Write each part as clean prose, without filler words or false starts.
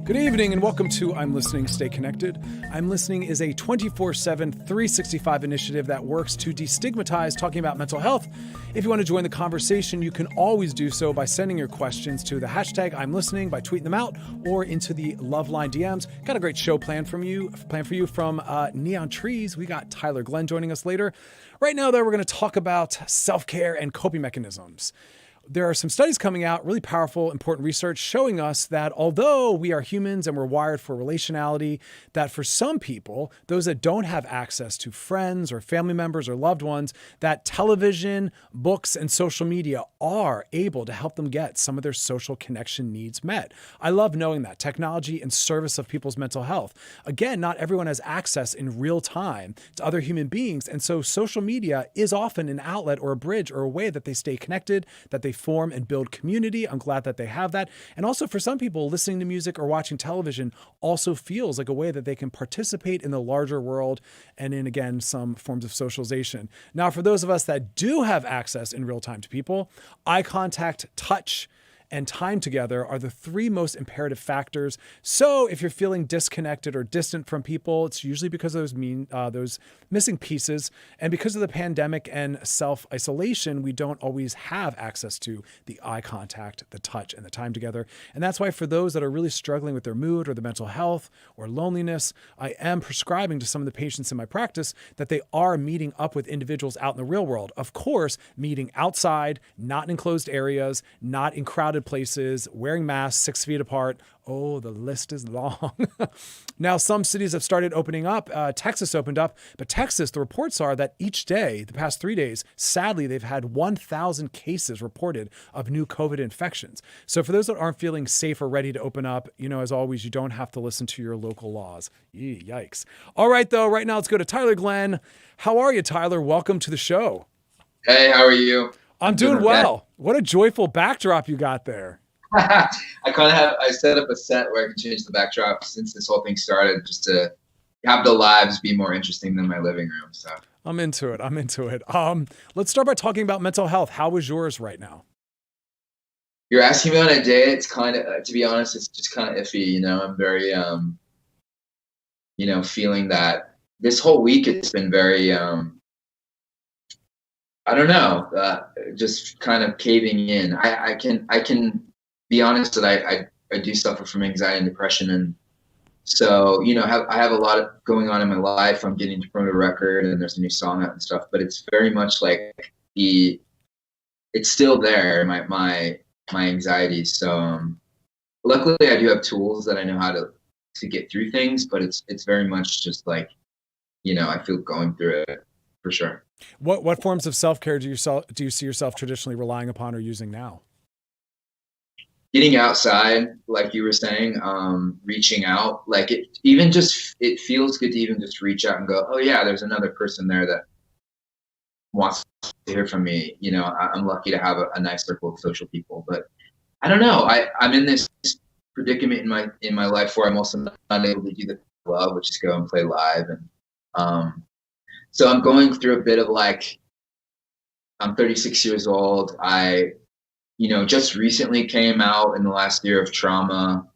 Good evening and welcome to I'm Listening, Stay Connected. I'm Listening is a 24/7, 365 initiative that works to destigmatize talking about mental health. If you want to join the conversation, you can always do so by sending your questions to the hashtag I'm Listening by tweeting them out or into the Loveline DMs. Got a great show planned for you from Neon Trees. We got Tyler Glenn joining us later. Right now, though, we're going to talk about self-care and coping mechanisms. There are some studies coming out, really powerful, important research showing us that although we are humans and we're wired for relationality, that for some people, those that don't have access to friends or family members or loved ones, that television, books, and social media are able to help them get some of their social connection needs met. I love knowing that technology in service of people's mental health. Again, not everyone has access in real time to other human beings. And so social media is often an outlet or a bridge or a way that they stay connected, that they form and build community. I'm glad that they have that. And also for some people, listening to music or watching television also feels like a way that they can participate in the larger world and in, again, some forms of socialization. Now, for those of us that do have access in real time to people, eye contact, touch, and time together are the three most imperative factors. So if you're feeling disconnected or distant from people, it's usually because of those missing pieces. And because of the pandemic and self-isolation, we don't always have access to the eye contact, the touch, and the time together. And that's why for those that are really struggling with their mood or their mental health or loneliness, I am prescribing to some of the patients in my practice that they are meeting up with individuals out in the real world. Of course, meeting outside, not in enclosed areas, not in crowded places, wearing masks 6 feet apart. Oh, the list is long. Now, some cities have started opening up. Texas opened up, but Texas, the reports are that each day, the past 3 days, sadly, they've had 1,000 cases reported of new COVID infections. So for those that aren't feeling safe or ready to open up, as always, you don't have to listen to your local laws. Yikes. All right, though, right now, let's go to Tyler Glenn. How are you, Tyler? Welcome to the show. Hey, how are you? I'm doing well. What a joyful backdrop you got there. I set up a set where I can change the backdrop since this whole thing started, just to have the lives be more interesting than my living room. So I'm into it. Let's start by talking about mental health. How is yours right now? You're asking me on a day. It's kind of, to be honest, it's just kind of iffy. I'm very, feeling that this whole week it's been very, I don't know, just kind of caving in. I can be honest that I do suffer from anxiety and depression. And so, I have a lot of going on in my life. I'm getting to promote a record and there's a new song out and stuff, but it's very much like it's still there, my anxiety. So, luckily I do have tools that I know how to get through things, but it's very much just like, I feel going through it for sure. What forms of self-care do you see yourself traditionally relying upon or using now? Getting outside, like you were saying, reaching out, like it feels good to even just reach out and go, oh yeah, there's another person there that wants to hear from me. I'm lucky to have a nice circle of social people, but I don't know. I'm in this predicament in my life where I'm also not able to do the love, which is go and play live. And, so I'm going through a bit of I'm 36 years old. I, just recently came out in the last year of trauma.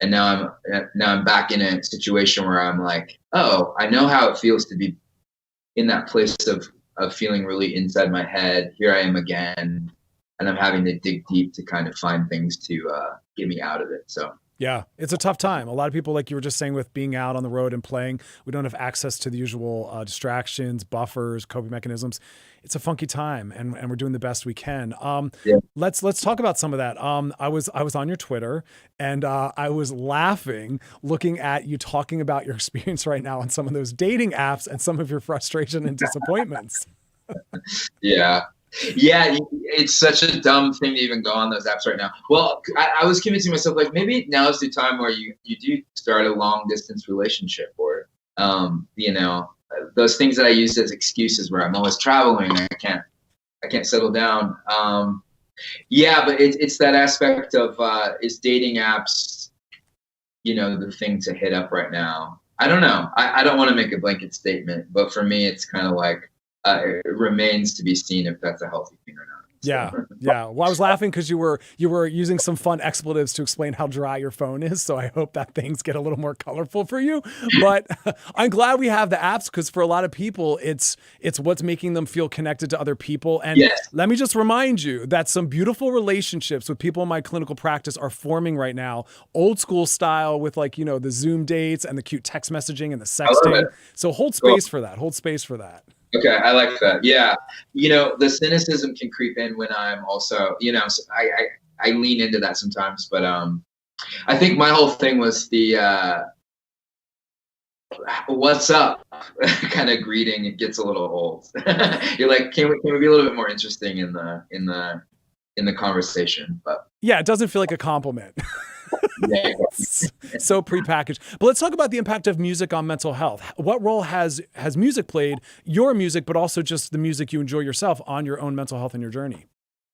And now I'm back in a situation where I'm like, oh, I know how it feels to be in that place of feeling really inside my head. Here I am again. And I'm having to dig deep to kind of find things to get me out of it. So. Yeah, it's a tough time. A lot of people, like you were just saying, with being out on the road and playing, we don't have access to the usual distractions, buffers, coping mechanisms. It's a funky time, and we're doing the best we can. Yeah. Let's talk about some of that. I was on your Twitter, and I was laughing looking at you talking about your experience right now on some of those dating apps and some of your frustration and disappointments. Yeah. Yeah, it's such a dumb thing to even go on those apps right now. Well, I was convincing myself, maybe now is the time where you do start a long distance relationship, or, those things that I used as excuses where I'm always traveling and I can't settle down. Yeah, but it's that aspect of, is dating apps, the thing to hit up right now? I don't know. I don't want to make a blanket statement, but for me, it's kind of like, it remains to be seen if that's a healthy thing or not. Yeah. Yeah. Well, I was laughing because you were using some fun expletives to explain how dry your phone is. So I hope that things get a little more colorful for you. But I'm glad we have the apps, because for a lot of people, it's what's making them feel connected to other people. And Yes. let me just remind you that some beautiful relationships with people in my clinical practice are forming right now, old school style, with like, you know, the Zoom dates and the cute text messaging and the I love sexting. it. So hold Cool. space for that. Hold space for that. Okay, I like that. Yeah, you know, the cynicism can creep in when I'm also, you know, so I lean into that sometimes. But I think my whole thing was the "what's up" kind of greeting. It gets a little old. You're like, can we be a little bit more interesting in the conversation? But Yeah, it doesn't feel like a compliment. yeah, So prepackaged. But let's talk about the impact of music on mental health. What role has music played, your music, but also just the music you enjoy yourself, on your own mental health and your journey?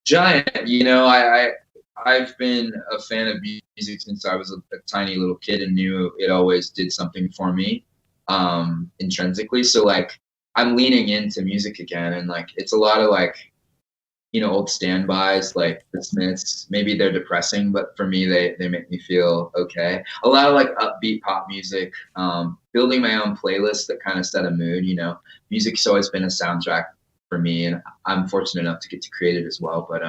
giant. You know, I've been a fan of music since I was a tiny little kid and knew it always did something for me, intrinsically. So like I'm leaning into music again, and like it's a lot of like, you know, old standbys like the Smiths. Maybe they're depressing, but for me, they make me feel okay. A lot of like upbeat pop music, building my own playlist that kind of set a mood. You know, music's always been a soundtrack for me, and I'm fortunate enough to get to create it as well. But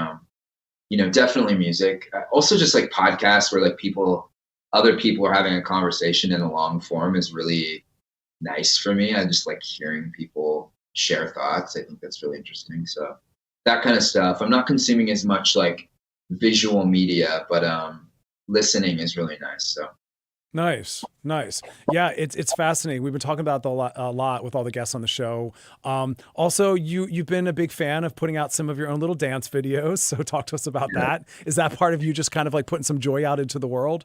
you know, definitely music. Also, just like podcasts where like other people are having a conversation in a long form is really nice for me. I just like hearing people share thoughts. I think that's really interesting. So that kind of stuff. I'm not consuming as much like visual media, but listening is really nice. So Nice. Yeah, it's fascinating. We've been talking about a lot with all the guests on the show. Also, you've been a big fan of putting out some of your own little dance videos. So talk to us about that. Is that part of you just kind of like putting some joy out into the world?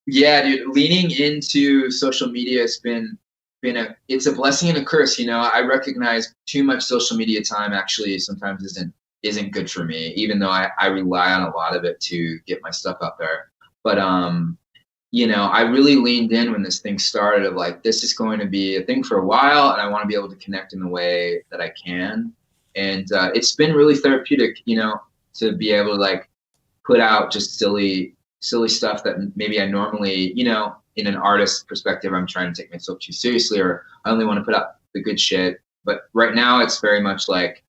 yeah, dude, leaning into social media has been it's a blessing and a curse. You know, I recognize too much social media time actually sometimes isn't good for me, even though I rely on a lot of it to get my stuff out there. But you know, I really leaned in when this thing started of like, this is going to be a thing for a while, and I want to be able to connect in the way that I can. And it's been really therapeutic, you know, to be able to like put out just silly stuff that maybe I normally, you know, in an artist perspective, I'm trying to take myself too seriously, or I only want to put out the good shit. But right now it's very much like,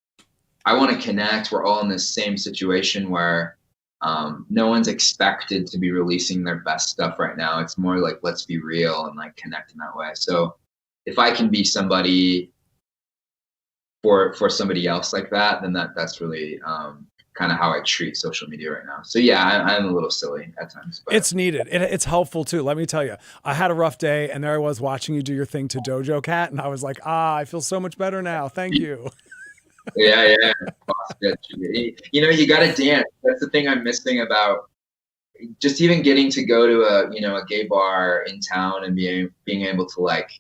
I want to connect. We're all in this same situation where no one's expected to be releasing their best stuff right now. It's more like, let's be real and like connect in that way. So if I can be somebody for somebody else like that, then that's really kind of how I treat social media right now. So yeah, I'm a little silly at times. But It's needed. It's helpful too. Let me tell you, I had a rough day, and there I was watching you do your thing to Dojo Cat, and I was like, I feel so much better now. Thank you. yeah. You know, you got to dance. That's the thing I'm missing about just even getting to go to a gay bar in town and being able to like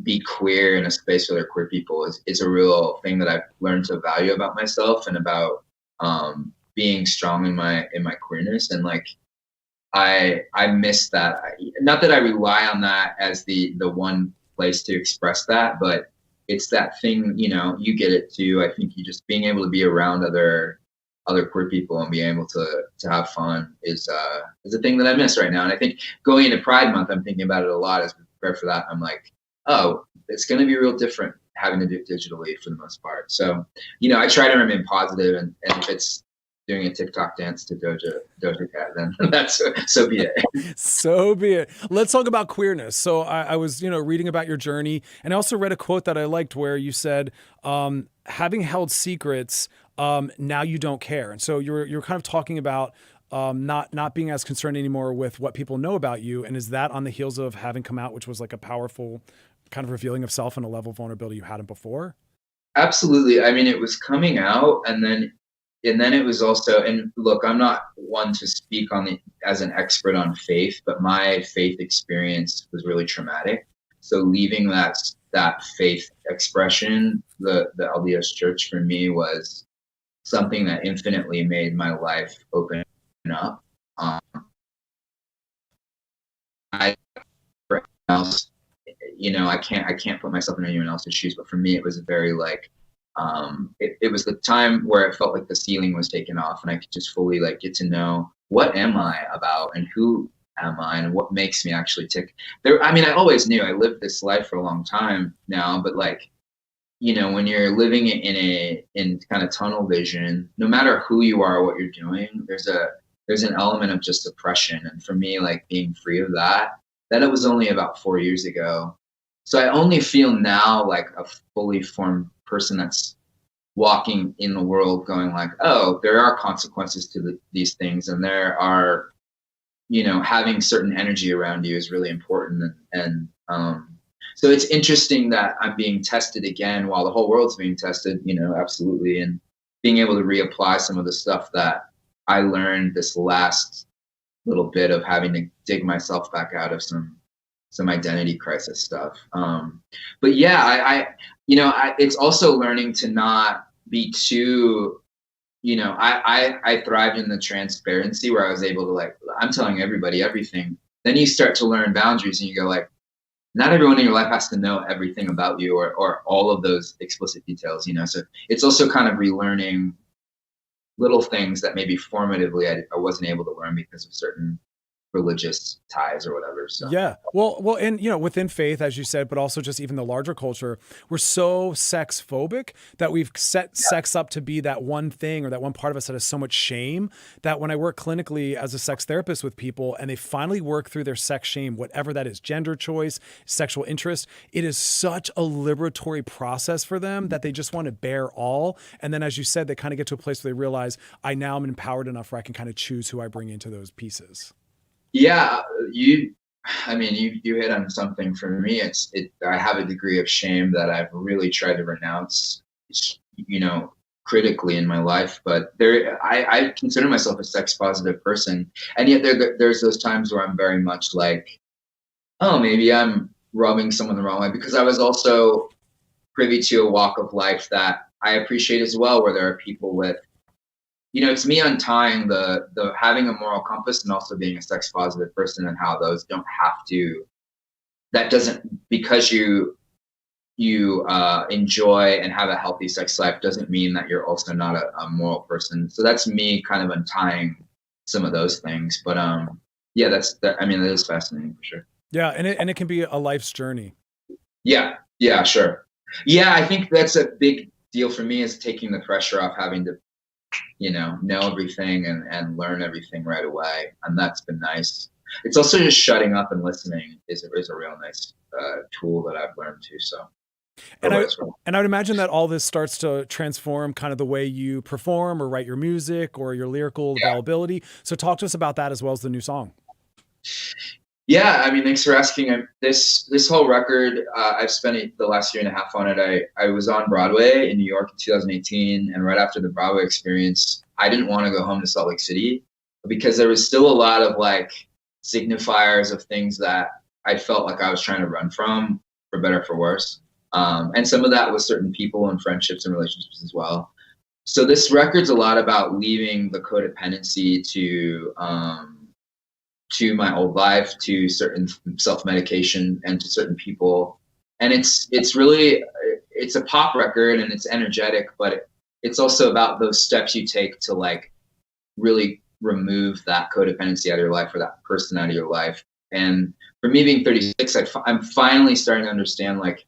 be queer in a space where there are queer people is a real thing that I've learned to value about myself and about being strong in my queerness. And like I miss that. Not that I rely on that as the one place to express that, but it's that thing, you know, you get it too. I think you just being able to be around other queer people and being able to have fun is a thing that I miss right now. And I think going into Pride Month, I'm thinking about it a lot as we prepare for that. I'm like, oh, it's going to be real different having to do it digitally for the most part. So, you know, I try to remain positive, and if it's doing a TikTok dance to Doja Cat, then that's so be it. So be it. Let's talk about queerness. So I was, reading about your journey, and I also read a quote that I liked where you said, having held secrets, now you don't care. And so you're kind of talking about not being as concerned anymore with what people know about you. And is that on the heels of having come out, which was like a powerful kind of revealing of self and a level of vulnerability you hadn't before? Absolutely. I mean, it was coming out, and then it was also, and look, I'm not one to speak as an expert on faith, but my faith experience was really traumatic. So leaving that faith expression, the LDS church for me was something that infinitely made my life open up. For anyone else, I can't put myself in anyone else's shoes, but for me, it was very like, it was the time where I felt like the ceiling was taken off and I could just fully like get to know what am I about and who am I and what makes me actually tick. I mean, I always knew I lived this life for a long time now, but like, you know, when you're living in kind of tunnel vision, no matter who you are or what you're doing, there's an element of just oppression. And for me, like being free of that it was only about 4 years ago. So I only feel now like a fully formed person that's walking in the world going like, oh, there are consequences to these things. And there are, you know, having certain energy around you is really important. And so it's interesting that I'm being tested again while the whole world's being tested, you know, absolutely. And being able to reapply some of the stuff that I learned this last little bit of having to dig myself back out of some identity crisis stuff. But yeah, it's also learning to not be too, you know, I thrived in the transparency where I was able to like, I'm telling everybody everything. Then you start to learn boundaries and you go like, not everyone in your life has to know everything about you or all of those explicit details, you know? So it's also kind of relearning little things that maybe formatively I wasn't able to learn because of certain religious ties or whatever. So yeah, well, and you know, within faith, as you said, but also just even the larger culture, we're so sex phobic that we've set sex up to be that one thing or that one part of us that has so much shame that when I work clinically as a sex therapist with people and they finally work through their sex shame, whatever that is, gender choice, sexual interest, it is such a liberatory process for them that they just want to bear all. And then, as you said, they kind of get to a place where they realize I now am empowered enough where I can kind of choose who I bring into those pieces. Yeah, you hit on something. For me, I have a degree of shame that I've really tried to renounce, you know, critically in my life. But I consider myself a sex positive person. And yet there's those times where I'm very much like, oh, maybe I'm rubbing someone the wrong way, because I was also privy to a walk of life that I appreciate as well, where there are people with, you know, it's me untying the having a moral compass and also being a sex positive person, and how those don't have to, that doesn't, because you enjoy and have a healthy sex life doesn't mean that you're also not a moral person. So that's me kind of untying some of those things. But yeah, that is fascinating for sure. Yeah, and it can be a life's journey. Yeah, sure. Yeah, I think that's a big deal for me, is taking the pressure off having to, you know everything and learn everything right away. And that's been nice. It's also just shutting up and listening is a real nice tool that I've learned too. So, and I would imagine that all this starts to transform kind of the way you perform or write your music or your lyrical availability. So talk to us about that as well as the new song. Yeah, I mean, thanks for asking. This whole record, I've spent the last year and a half on it. I was on Broadway in New York in 2018, and right after the Broadway experience, I didn't want to go home to Salt Lake City because there was still a lot of like signifiers of things that I felt like I was trying to run from, for better or for worse. And some of that was certain people and friendships and relationships as well. So this record's a lot about leaving the codependency to my old life, to certain self-medication, and to certain people. And it's really, it's a pop record and it's energetic, but it's also about those steps you take to like really remove that codependency out of your life or that person out of your life. And for me being 36, I'm finally starting to understand like,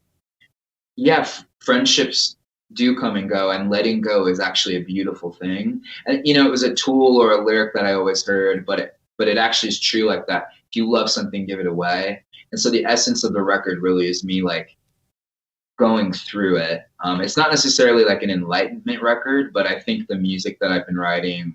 yeah, friendships do come and go, and letting go is actually a beautiful thing. And, you know, it was a tool or a lyric that I always heard, but it actually is true like that. If you love something, give it away. And so the essence of the record really is me like going through it. It's not necessarily like an enlightenment record, but I think the music that I've been writing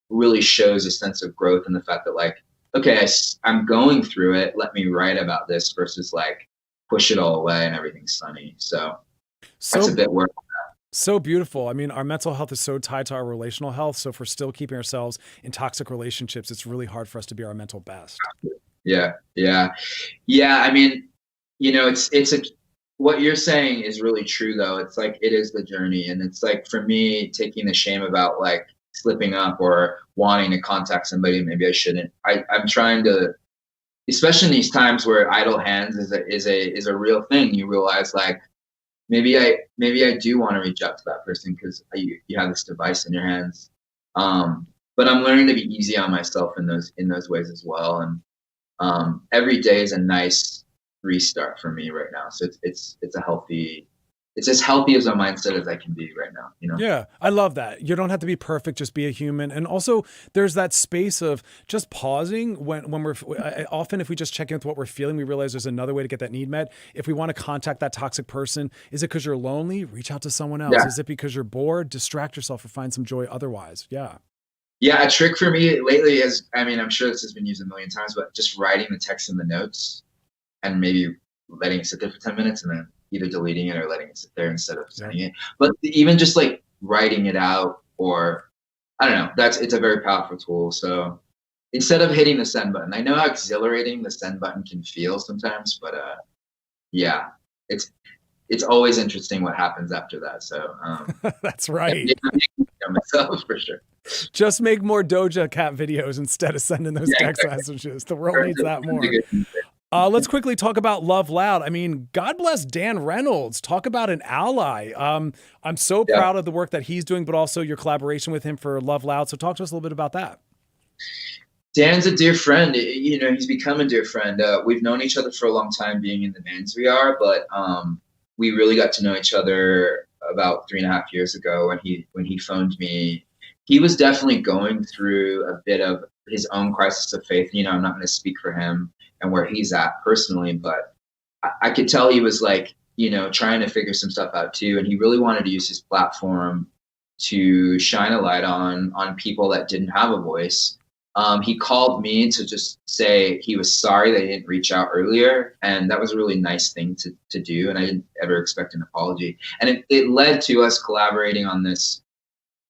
really shows a sense of growth in the fact that like, okay, I'm going through it. Let me write about this versus like push it all away and everything's sunny. So that's a bit where so beautiful. I mean, our mental health is so tied to our relational health. So if we're still keeping ourselves in toxic relationships, it's really hard for us to be our mental best. Yeah. I mean, you know, what you're saying is really true though. It's like, it is the journey. And it's like, for me, taking the shame about like slipping up or wanting to contact somebody, maybe I shouldn't. I'm trying to, especially in these times where idle hands is a real thing. You realize like, maybe I do want to reach out to that person because you have this device in your hands. But I'm learning to be easy on myself in those ways as well. And every day is a nice restart for me right now. So it's as healthy as a mindset as I can be right now, you know? Yeah, I love that. You don't have to be perfect, just be a human. And also there's that space of just pausing when we're often, if we just check in with what we're feeling, we realize there's another way to get that need met. If we want to contact that toxic person, is it because you're lonely? Reach out to someone else. Yeah. Is it because you're bored? Distract yourself or find some joy otherwise. Yeah. Yeah, a trick for me lately is, I mean, I'm sure this has been used a million times, but just writing the text in the notes and maybe letting it sit there for 10 minutes and then either deleting it or letting it sit there instead of sending it. But even just like writing it out, or I don't know, it's a very powerful tool. So instead of hitting the send button, I know how exhilarating the send button can feel sometimes, but yeah, it's always interesting what happens after that. So that's right. Myself for sure. Just make more Doja Cat videos instead of sending those text messages. The world needs that more. Let's quickly talk about Love Loud. I mean, God bless Dan Reynolds. Talk about an ally. I'm so proud of the work that he's doing, but also your collaboration with him for Love Loud. So talk to us a little bit about that. Dan's a dear friend. You know, he's become a dear friend. We've known each other for a long time being in the bands we are, but we really got to know each other about 3.5 years ago when he phoned me. He was definitely going through a bit of his own crisis of faith. You know, I'm not going to speak for him and where he's at personally, but I could tell he was like, you know, trying to figure some stuff out too. And he really wanted to use his platform to shine a light on people that didn't have a voice. He called me to just say he was sorry that he didn't reach out earlier. And that was a really nice thing to do. And I didn't ever expect an apology. And it led to us collaborating on this,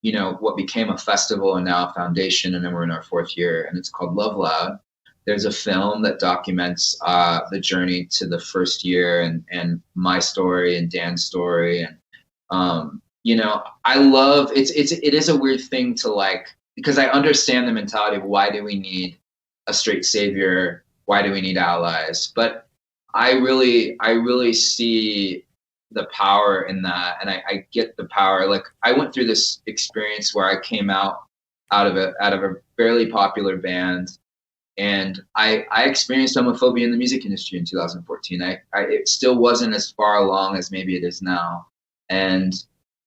you know, what became a festival and now a foundation. And then we're in our 4th year, and it's called Love Loud. There's a film that documents the journey to the first year and my story and Dan's story. And, you know, I love, it is a weird thing to like, because I understand the mentality of why do we need a straight savior? Why do we need allies? But I really see the power in that. And I get the power. Like I went through this experience where I came out of a fairly popular band. And I experienced homophobia in the music industry in 2014. It still wasn't as far along as maybe it is now. And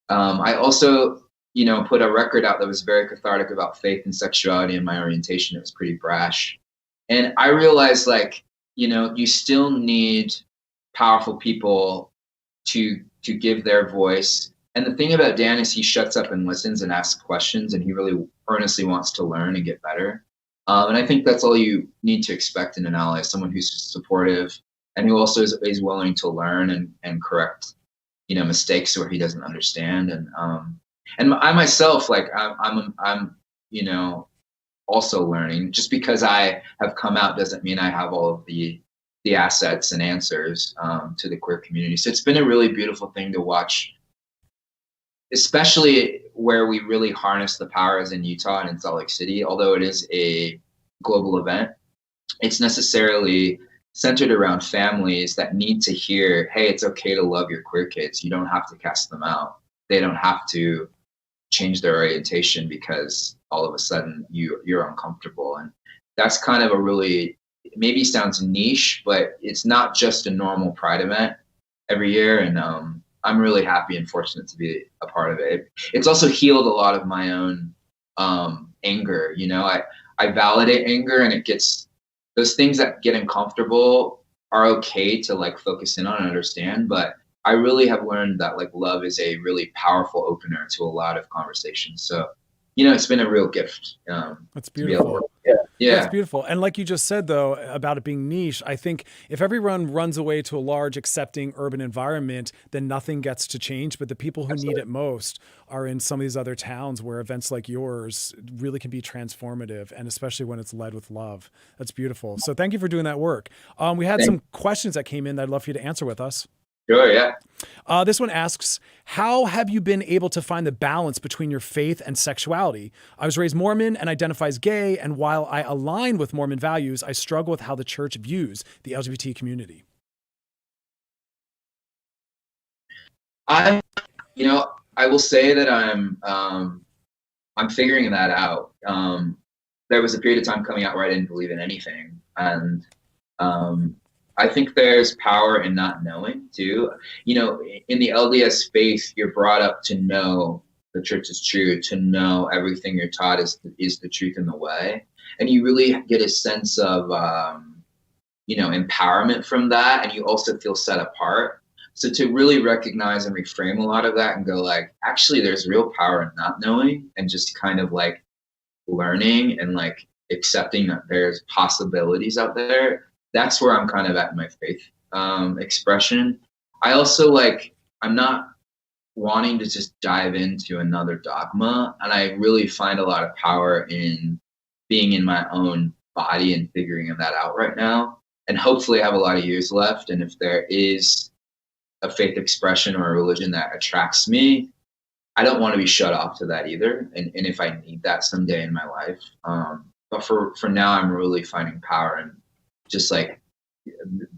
I also, you know, put a record out that was very cathartic about faith and sexuality and my orientation. It was pretty brash. And I realized, like, you know, you still need powerful people to give their voice. And the thing about Dan is he shuts up and listens and asks questions, and he really earnestly wants to learn and get better. And I think that's all you need to expect in an ally, someone who's supportive and who also is willing to learn and correct, you know, mistakes where he doesn't understand. And I myself, like I'm, you know, also learning. Just because I have come out doesn't mean I have all of the assets and answers to the queer community. So it's been a really beautiful thing to watch, especially where we really harness the powers in Utah and in Salt Lake City. Although it is a global event, it's necessarily centered around families that need to hear, hey, it's okay to love your queer kids. You don't have to cast them out. They don't have to change their orientation because all of a sudden you're uncomfortable. And that's kind of a really, maybe sounds niche, but it's not just a normal Pride event every year. And I'm really happy and fortunate to be a part of it. It's also healed a lot of my own anger. You know, I validate anger, and it gets, those things that get uncomfortable are okay to like focus in on and understand. But I really have learned that like love is a really powerful opener to a lot of conversations. So, you know, it's been a real gift. That's beautiful. Yeah. That's beautiful. And like you just said, though, about it being niche, I think if everyone runs away to a large, accepting urban environment, then nothing gets to change. But the people who need it most are in some of these other towns where events like yours really can be transformative, and especially when it's led with love. That's beautiful. So thank you for doing that work. We had some questions that came in that I'd love for you to answer with us. Sure, yeah. This one asks, how have you been able to find the balance between your faith and sexuality? I was raised Mormon and identify as gay, and while I align with Mormon values, I struggle with how the church views the LGBT community. I, I will say that I'm figuring that out. There was a period of time coming out where I didn't believe in anything, and I think there's power in not knowing too. In the LDS space, you're brought up to know the church is true, to know everything you're taught is the truth and the way, and you really get a sense of empowerment from that, and you also feel set apart. So to really recognize and reframe a lot of that and go like, actually, there's real power in not knowing, and just kind of like learning and like accepting that there's possibilities out there. That's where I'm kind of at in my faith expression. I also I'm not wanting to just dive into another dogma, and I really find a lot of power in being in my own body and figuring that out right now. And hopefully I have a lot of years left. And if there is a faith expression or a religion that attracts me, I don't want to be shut off to that either. And if I need that someday in my life. But for now, I'm really finding power in just like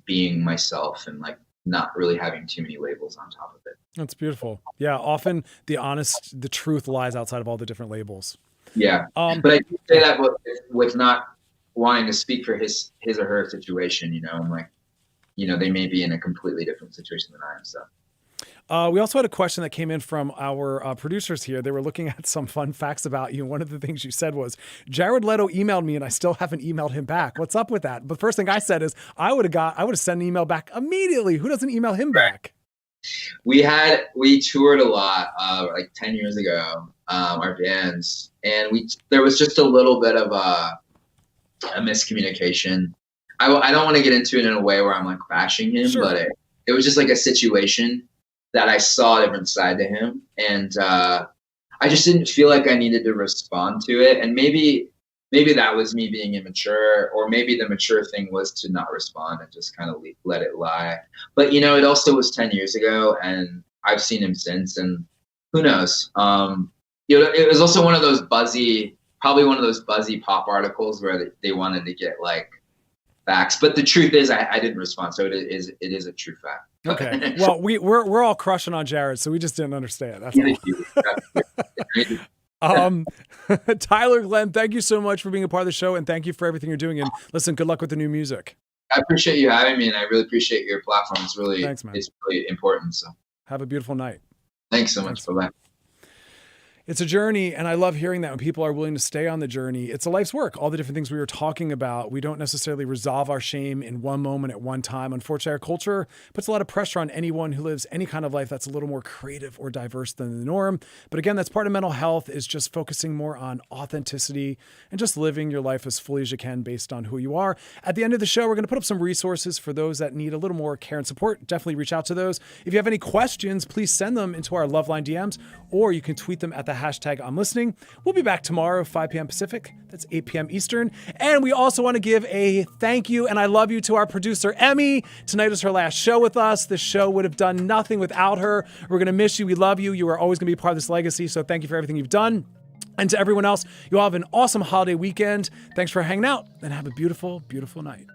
being myself and like not really having too many labels on top of it. That's beautiful. Yeah. Often the truth lies outside of all the different labels. Yeah. But I do say that with not wanting to speak for his or her situation, I'm like, they may be in a completely different situation than I am. So. We also had a question that came in from our producers here. They were looking at some fun facts about you. One of the things you said was, Jared Leto emailed me and I still haven't emailed him back. What's up with that? But the first thing I said is I would have sent an email back immediately. Who doesn't email him back? We toured a lot, like 10 years ago, our bands, and there was just a little bit of a miscommunication. I don't want to get into it in a way where I'm like bashing him, sure. But it was just like a situation that I saw a different side to him, and I just didn't feel like I needed to respond to it. And maybe that was me being immature, or maybe the mature thing was to not respond and just kind of let it lie. But it also was 10 years ago, and I've seen him since, and who knows? It was also one of those buzzy pop articles where they wanted to get like facts, but the truth is I didn't respond, so it is a true fact. Okay. Well, we're all crushing on Jared, so we just didn't understand. That's all. Tyler Glenn, thank you so much for being a part of the show, and thank you for everything you're doing. And listen, good luck with the new music. I appreciate you having me, and I really appreciate your platform. Thanks, man. It's really important. So have a beautiful night. Thanks so much. Bye-bye. It's a journey, and I love hearing that when people are willing to stay on the journey. It's a life's work. All the different things we were talking about, we don't necessarily resolve our shame in one moment at one time. Unfortunately, our culture puts a lot of pressure on anyone who lives any kind of life that's a little more creative or diverse than the norm. But again, that's part of mental health, is just focusing more on authenticity and just living your life as fully as you can based on who you are. At the end of the show, we're going to put up some resources for those that need a little more care and support. Definitely reach out to those. If you have any questions, please send them into our Loveline DMs, or you can tweet them at the hashtag I'm listening. We'll be back tomorrow, 5 p.m. Pacific. That's 8 p.m. Eastern. And we also want to give a thank you and I love you to our producer, Emmy. Tonight is her last show with us. This show would have done nothing without her. We're going to miss you. We love you. You are always going to be part of this legacy. So thank you for everything you've done. And to everyone else, you all have an awesome holiday weekend. Thanks for hanging out, and have a beautiful, beautiful night.